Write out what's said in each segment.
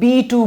B-2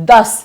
10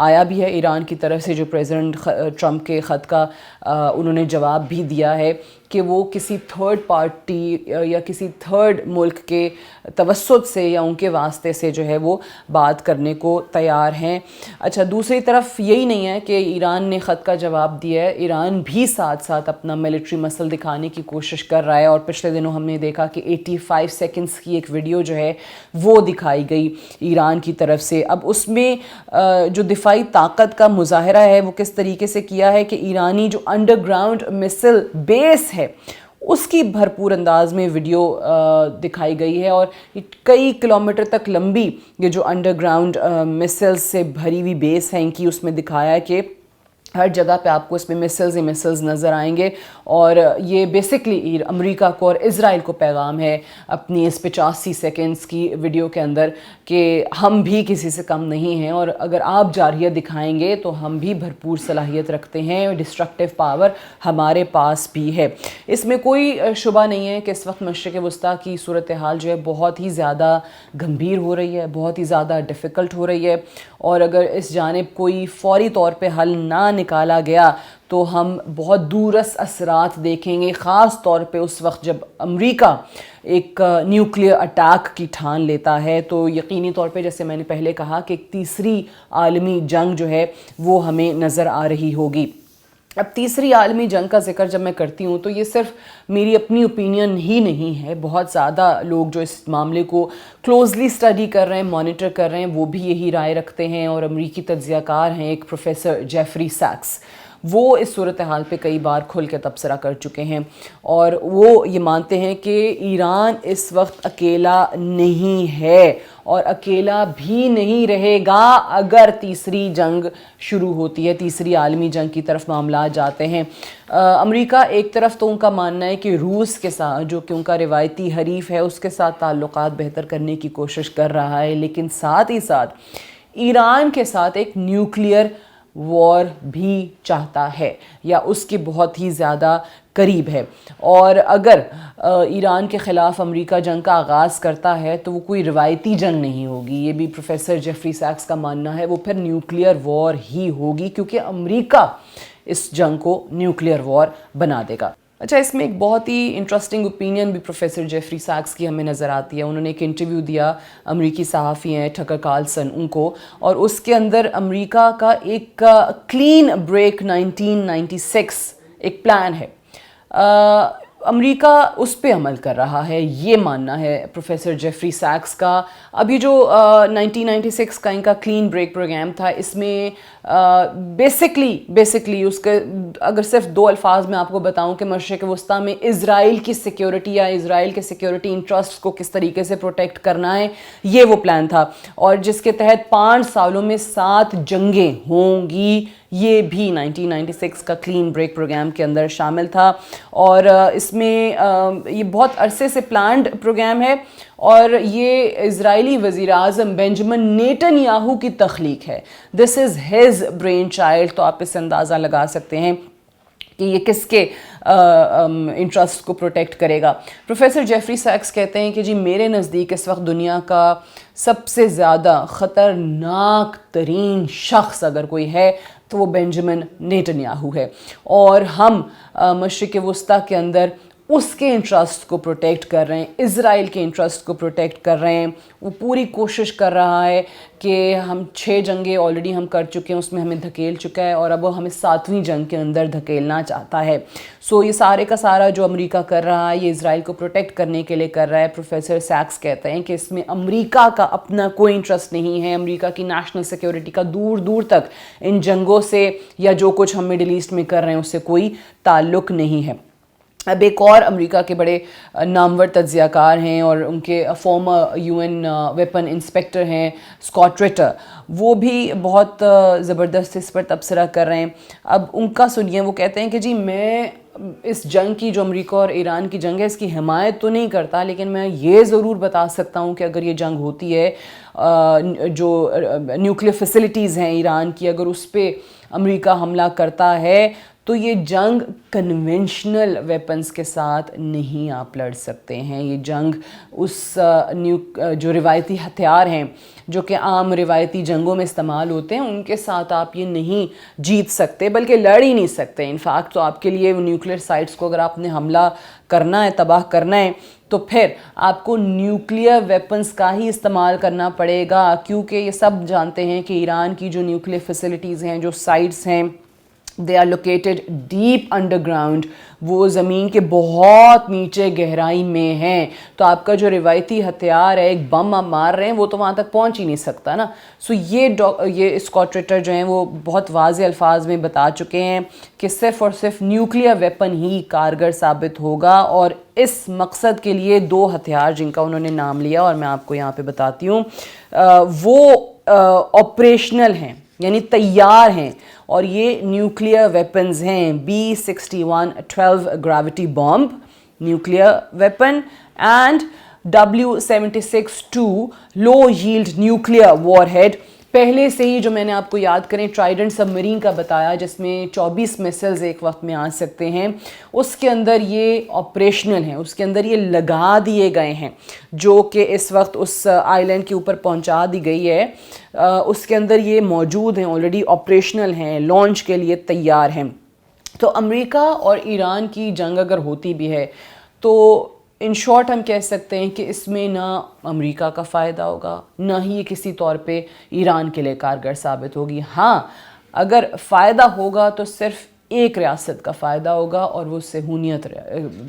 آیا بھی ہے ایران کی طرف سے، جو پریزیڈنٹ ٹرمپ کے خط کا انہوں نے جواب بھی دیا ہے کہ وہ کسی تھرڈ پارٹی یا کسی تھرڈ ملک کے توسط سے یا ان کے واسطے سے جو ہے وہ بات کرنے کو تیار ہیں۔ اچھا، دوسری طرف یہی نہیں ہے کہ ایران نے خط کا جواب دیا ہے، ایران بھی ساتھ ساتھ اپنا ملٹری مسل دکھانے کی کوشش کر رہا ہے، اور پچھلے دنوں ہم نے دیکھا کہ 85 سیکنڈز کی ایک ویڈیو جو ہے وہ دکھائی گئی ایران کی طرف سے۔ اب اس میں جو دفاعی طاقت کا مظاہرہ ہے وہ کس طریقے سے کیا ہے کہ ایرانی جو انڈر گراؤنڈ مسل بیس ہے اس کی بھرپور انداز میں ویڈیو دکھائی گئی ہے، اور کئی کلومیٹر تک لمبی یہ جو انڈر گراؤنڈ مسلز سے بھری ہوئی بیس ہے ان کی، اس میں دکھایا ہے کہ ہر جگہ پہ آپ کو اس میں مسلز ہی مسلز نظر آئیں گے، اور یہ بیسکلی امریکہ کو اور اسرائیل کو پیغام ہے اپنی اس 85 سیکنڈز کی ویڈیو کے اندر کہ ہم بھی کسی سے کم نہیں ہیں، اور اگر آپ جارحیت دکھائیں گے تو ہم بھی بھرپور صلاحیت رکھتے ہیں، ڈسٹرکٹیو پاور ہمارے پاس بھی ہے۔ اس میں کوئی شبہ نہیں ہے کہ اس وقت مشرق وسطیٰ کی صورتحال جو ہے بہت ہی زیادہ گمبھیر ہو رہی ہے، بہت ہی زیادہ ڈیفیکلٹ ہو رہی ہے، اور اگر اس جانب کوئی فوری طور پہ حل نہ نکالا گیا تو ہم بہت دورس اثرات دیکھیں گے، خاص طور پہ اس وقت جب امریکہ ایک نیوکلیئر اٹیک کی ٹھان لیتا ہے، تو یقینی طور پہ جیسے میں نے پہلے کہا کہ ایک تیسری عالمی جنگ جو ہے وہ ہمیں نظر آ رہی ہوگی۔ اب تیسری عالمی جنگ کا ذکر جب میں کرتی ہوں تو یہ صرف میری اپنی اوپینین ہی نہیں ہے، بہت زیادہ لوگ جو اس معاملے کو کلوزلی اسٹڈی کر رہے ہیں، مانیٹر کر رہے ہیں، وہ بھی یہی رائے رکھتے ہیں، اور امریکی تجزیہ کار ہیں ایک پروفیسر جیفری سیکس، وہ اس صورتحال پہ کئی بار کھل کے تبصرہ کر چکے ہیں، اور وہ یہ مانتے ہیں کہ ایران اس وقت اکیلا نہیں ہے اور اکیلا بھی نہیں رہے گا اگر تیسری جنگ شروع ہوتی ہے، تیسری عالمی جنگ کی طرف معاملات جاتے ہیں۔ امریکہ ایک طرف تو ان کا ماننا ہے کہ روس کے ساتھ، جو کہ ان کا روایتی حریف ہے، اس کے ساتھ تعلقات بہتر کرنے کی کوشش کر رہا ہے، لیکن ساتھ ہی ساتھ ایران کے ساتھ ایک نیوکلیئر وار بھی چاہتا ہے، یا اس کے بہت ہی زیادہ قریب ہے، اور اگر ایران کے خلاف امریکہ جنگ کا آغاز کرتا ہے تو وہ کوئی روایتی جنگ نہیں ہوگی، یہ بھی پروفیسر جیفری سیکس کا ماننا ہے، وہ پھر نیوکلیئر وار ہی ہوگی، کیونکہ امریکہ اس جنگ کو نیوکلیئر وار بنا دے گا۔ اچھا، اس میں ایک بہت ہی انٹرسٹنگ اوپینین بھی پروفیسر جیفری سیکس کی ہمیں نظر آتی ہے۔ انہوں نے ایک انٹرویو دیا، امریکی صحافی ہیں ٹھکر کارلسن ان کو، اور اس کے اندر امریکہ کا ایک کلین بریک 1996 ایک پلان ہے، امریکہ اس پہ عمل کر رہا ہے، یہ ماننا ہے پروفیسر جیفری سیکس کا۔ ابھی جو 1996 کا ان کا کلین بریک پروگرام تھا، اس میں بیسکلی اس کے اگر صرف دو الفاظ میں آپ کو بتاؤں کہ مشرق وسطیٰ میں اسرائیل کی سیکیورٹی یا اسرائیل کے سیکیورٹی انٹرسٹ کو کس طریقے سے پروٹیکٹ کرنا ہے، یہ وہ پلان تھا، اور جس کے تحت 5 سالوں میں 7 جنگیں ہوں گی، یہ بھی 1996 کا کلین بریک پروگرام کے اندر شامل تھا، اور اس میں یہ بہت عرصے سے پلانڈ پروگرام ہے، اور یہ اسرائیلی وزیر اعظم بنجمن نیتن یاہو کی تخلیق ہے، دس از ہز برین چائلڈ، تو آپ اس سے اندازہ لگا سکتے ہیں کہ یہ کس کے انٹرسٹ کو پروٹیکٹ کرے گا۔ پروفیسر جیفری سیکس کہتے ہیں کہ جی میرے نزدیک اس وقت دنیا کا سب سے زیادہ خطرناک ترین شخص اگر کوئی ہے تو وہ بنجمن نیتن یاہو ہے، اور ہم مشرق وسطیٰ کے اندر اس کے انٹرسٹ کو پروٹیکٹ کر رہے ہیں، اسرائیل کے انٹرسٹ کو پروٹیکٹ کر رہے ہیں۔ وہ پوری کوشش کر رہا ہے کہ ہم 6 جنگیں آلریڈی ہم کر چکے ہیں، اس میں ہمیں دھکیل چکا ہے، اور اب وہ ہمیں 7ویں جنگ کے اندر دھکیلنا چاہتا ہے۔ سو یہ سارے کا سارا جو امریکہ کر رہا ہے یہ اسرائیل کو پروٹیکٹ کرنے کے لیے کر رہا ہے۔ پروفیسر سیکس کہتے ہیں کہ اس میں امریکہ کا اپنا کوئی انٹرسٹ نہیں ہے، امریکہ کی نیشنل سیکیورٹی کا دور دور تک ان جنگوں سے یا جو کچھ ہم مڈل ایسٹ میں کر رہے ہیں اس سے کوئی تعلق نہیں ہے۔ اب ایک اور امریکہ کے بڑے نامور تجزیہ کار ہیں اور ان کے فارمر UN ویپن انسپیکٹر ہیں اسکاٹ ریٹر، وہ بھی بہت زبردست اس پر تبصرہ کر رہے ہیں۔ اب ان کا سنیے، وہ کہتے ہیں کہ جی میں اس جنگ کی جو امریکہ اور ایران کی جنگ ہے اس کی حمایت تو نہیں کرتا، لیکن میں یہ ضرور بتا سکتا ہوں کہ اگر یہ جنگ ہوتی ہے، جو نیوکلیئر فیسلٹیز ہیں ایران کی، اگر اس پہ امریکہ حملہ کرتا ہے تو یہ جنگ کنونشنل ویپنز کے ساتھ نہیں آپ لڑ سکتے ہیں. یہ جنگ اس جو روایتی ہتھیار ہیں جو کہ عام روایتی جنگوں میں استعمال ہوتے ہیں ان کے ساتھ آپ یہ نہیں جیت سکتے, بلکہ لڑ ہی نہیں سکتے. انفیکٹ تو آپ کے لیے نیوکلیئر سائٹس کو اگر آپ نے حملہ کرنا ہے, تباہ کرنا ہے, تو پھر آپ کو نیوکلیئر ویپنز کا ہی استعمال کرنا پڑے گا, کیونکہ یہ سب جانتے ہیں کہ ایران کی جو نیوکلیئر فیسلٹیز ہیں, جو سائٹس ہیں, they are located deep underground, وہ زمین کے بہت نیچے گہرائی میں ہیں. تو آپ کا جو روایتی ہتھیار ہے, ایک بم آپ مار رہے ہیں, وہ تو وہاں تک پہنچ ہی نہیں سکتا نا. سو یہ اسکاٹ رٹر جو ہیں وہ بہت واضح الفاظ میں بتا چکے ہیں کہ صرف اور صرف نیوکلیئر ویپن ہی کارگر ثابت ہوگا, اور اس مقصد کے لیے 2 ہتھیار جن کا انہوں نے نام لیا اور میں آپ کو یہاں پہ بتاتی ہوں, وہ آپریشنل ہیں, یعنی تیار ہیں. اور یہ نیوکلیئر ویپنز ہیں B-61-12 gravity bomb nuclear weapon and W-76-2 low yield nuclear warhead. پہلے سے ہی جو میں نے آپ کو یاد کریں ٹرائیڈنٹ سب مرین کا بتایا جس میں 24 میسلز ایک وقت میں آ سکتے ہیں, اس کے اندر یہ آپریشنل ہیں, اس کے اندر یہ لگا دیے گئے ہیں, جو کہ اس وقت اس آئی لینڈ کے اوپر پہنچا دی گئی ہے. اس کے اندر یہ موجود ہیں, آلریڈی آپریشنل ہیں, لانچ کے لیے تیار ہیں. تو امریکہ اور ایران کی جنگ اگر ہوتی بھی ہے تو ان شارٹ ہم کہہ سکتے ہیں کہ اس میں نہ امریکہ کا فائدہ ہوگا, نہ ہی یہ کسی طور پہ ایران کے لیے کارگر ثابت ہوگی. ہاں اگر فائدہ ہوگا تو صرف ایک ریاست کا فائدہ ہوگا, اور وہ صہیونیت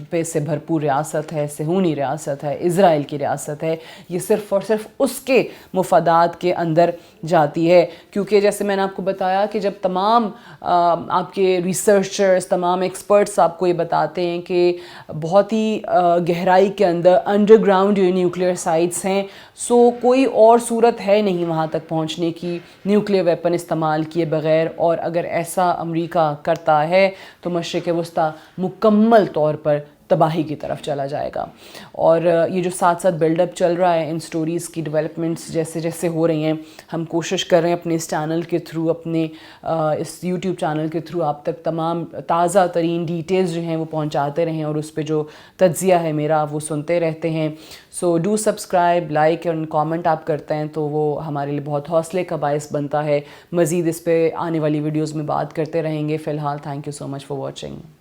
پہ سے بھرپور ریاست ہے, صہیونی ریاست ہے, اسرائیل کی ریاست ہے. یہ صرف اور صرف اس کے مفادات کے اندر جاتی ہے, کیونکہ جیسے میں نے آپ کو بتایا کہ جب تمام آپ کے ریسرچرز, تمام ایکسپرٹس آپ کو یہ بتاتے ہیں کہ بہت ہی گہرائی کے اندر انڈر گراؤنڈ نیوکلیئر سائٹس ہیں, سو کوئی اور صورت ہے نہیں وہاں تک پہنچنے کی نیوکلیئر ویپن استعمال کیے بغیر. اور اگر ایسا امریکہ کرتا ہے تو مشرق وسطیٰ مکمل طور پر تباہی کی طرف چلا جائے گا. اور یہ جو ساتھ ساتھ بلڈ اپ چل رہا ہے, ان سٹوریز کی ڈیولپمنٹس جیسے جیسے ہو رہی ہیں, ہم کوشش کر رہے ہیں اپنے اس چینل کے تھرو, اپنے اس یوٹیوب چینل کے تھرو آپ تک تمام تازہ ترین ڈیٹیلز جو ہیں وہ پہنچاتے رہیں, اور اس پہ جو تجزیہ ہے میرا وہ سنتے رہتے ہیں. سو ڈو سبسکرائب, لائک اور کامنٹ آپ کرتے ہیں تو وہ ہمارے لیے بہت حوصلے کا باعث بنتا ہے. مزید اس پہ آنے والی ویڈیوز میں بات کرتے رہیں گے. فی الحال thank you so much for watching.